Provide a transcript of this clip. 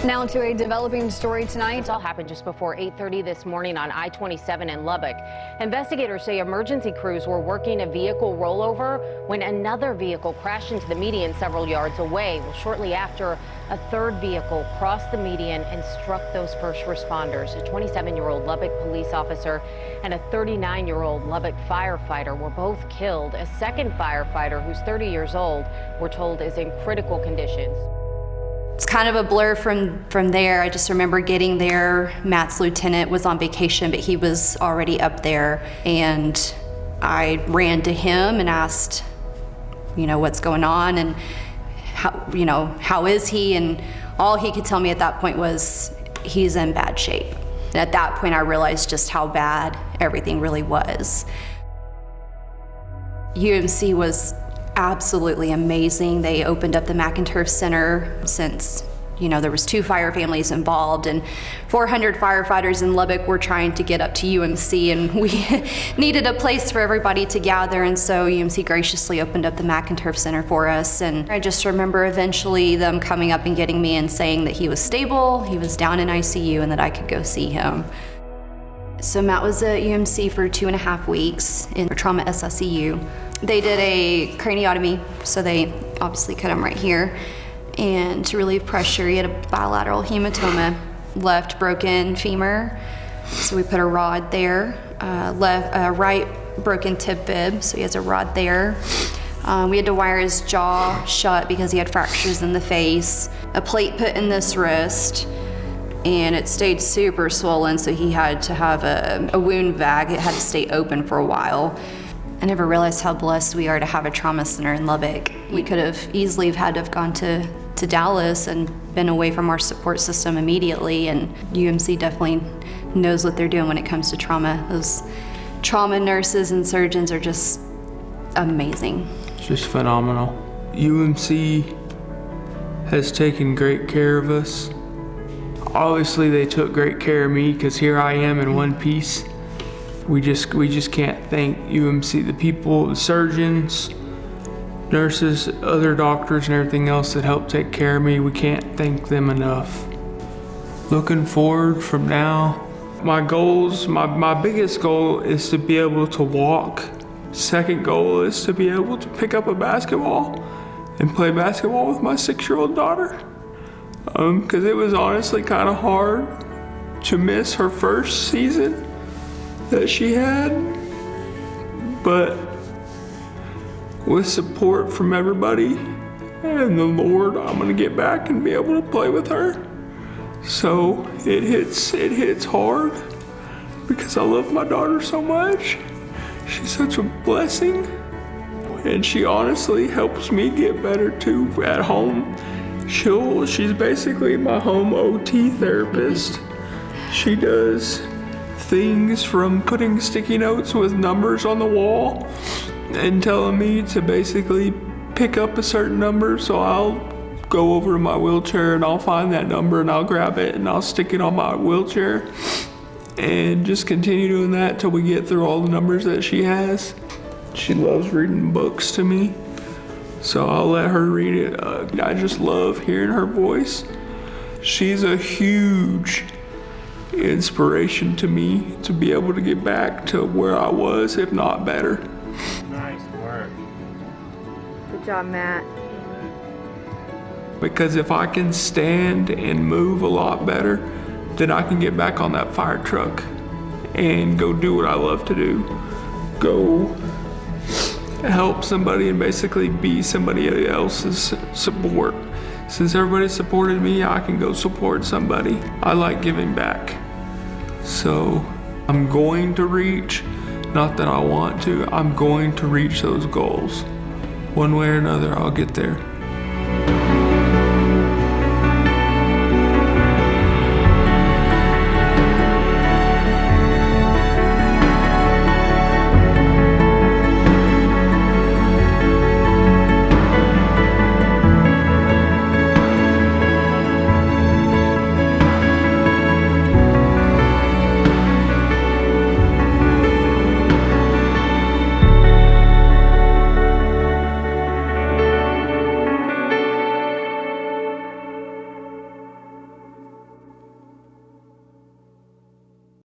Now to a developing story tonight. This all happened just before 8:30 this morning on I-27 in Lubbock. Investigators say emergency crews were working a vehicle rollover when another vehicle crashed into the median several yards away. Well, shortly after, a third vehicle crossed the median and struck those first responders. A 27-year-old Lubbock police officer and a 39-year-old Lubbock firefighter were both killed. A second firefighter, who's 30 years old, we're told is in critical conditions. It's kind of a blur from there. I just remember getting there. Matt's lieutenant was on vacation, but he was already up there. And I ran to him and asked, what's going on and how is he? And all he could tell me at that point was he's in bad shape. And at that point, I realized just how bad everything really was. UMC was absolutely amazing. They opened up the McInturf Center since, there was 2 fire families involved and 400 firefighters in Lubbock were trying to get up to UMC, and we needed a place for everybody to gather, and so UMC graciously opened up the McInturf Center for us. And I just remember eventually them coming up and getting me and saying that he was stable, he was down in ICU, and that I could go see him. So Matt was at UMC for 2.5 weeks in trauma SSEU. They did a craniotomy, so they obviously cut him right here. And to relieve pressure, he had a bilateral hematoma, left broken femur, so we put a rod there. Right broken tib fib, so he has a rod there. We had to wire his jaw shut because he had fractures in the face. A plate put in this wrist, and it stayed super swollen, so he had to have a wound vac. It had to stay open for a while. I never realized how blessed we are to have a trauma center in Lubbock. We could have easily had to have gone to Dallas and been away from our support system immediately, and UMC definitely knows what they're doing when it comes to trauma. Those trauma nurses and surgeons are just amazing. It's just phenomenal. UMC has taken great care of us. Obviously they took great care of me because here I am in one piece. We just can't thank UMC, the people, the surgeons, nurses, other doctors, and everything else that helped take care of me. We can't thank them enough. Looking forward from now, my goals, my biggest goal is to be able to walk. Second goal is to be able to pick up a basketball and play basketball with my 6-year-old daughter. Because it was honestly kind of hard to miss her first season that she had, but with support from everybody and the Lord, I'm gonna get back and be able to play with her. So it hits hard because I love my daughter so much. She's such a blessing, and she honestly helps me get better too at home. She's basically my home OT therapist. She does things from putting sticky notes with numbers on the wall and telling me to basically pick up a certain number, so I'll go over to my wheelchair and I'll find that number and I'll grab it and I'll stick it on my wheelchair and just continue doing that till we get through all the numbers that she has. She loves reading books to me, so I'll let her read it. I just love hearing her voice. She's a huge inspiration to me to be able to get back to where I was, if not better. Nice work. Good job, Matt. Because if I can stand and move a lot better, then I can get back on that fire truck and go do what I love to do. Go help somebody and basically be somebody else's support. Since everybody supported me, I can go support somebody. I like giving back. So I'm going to reach, not that I want to, I'm going to reach those goals. One way or another, I'll get there.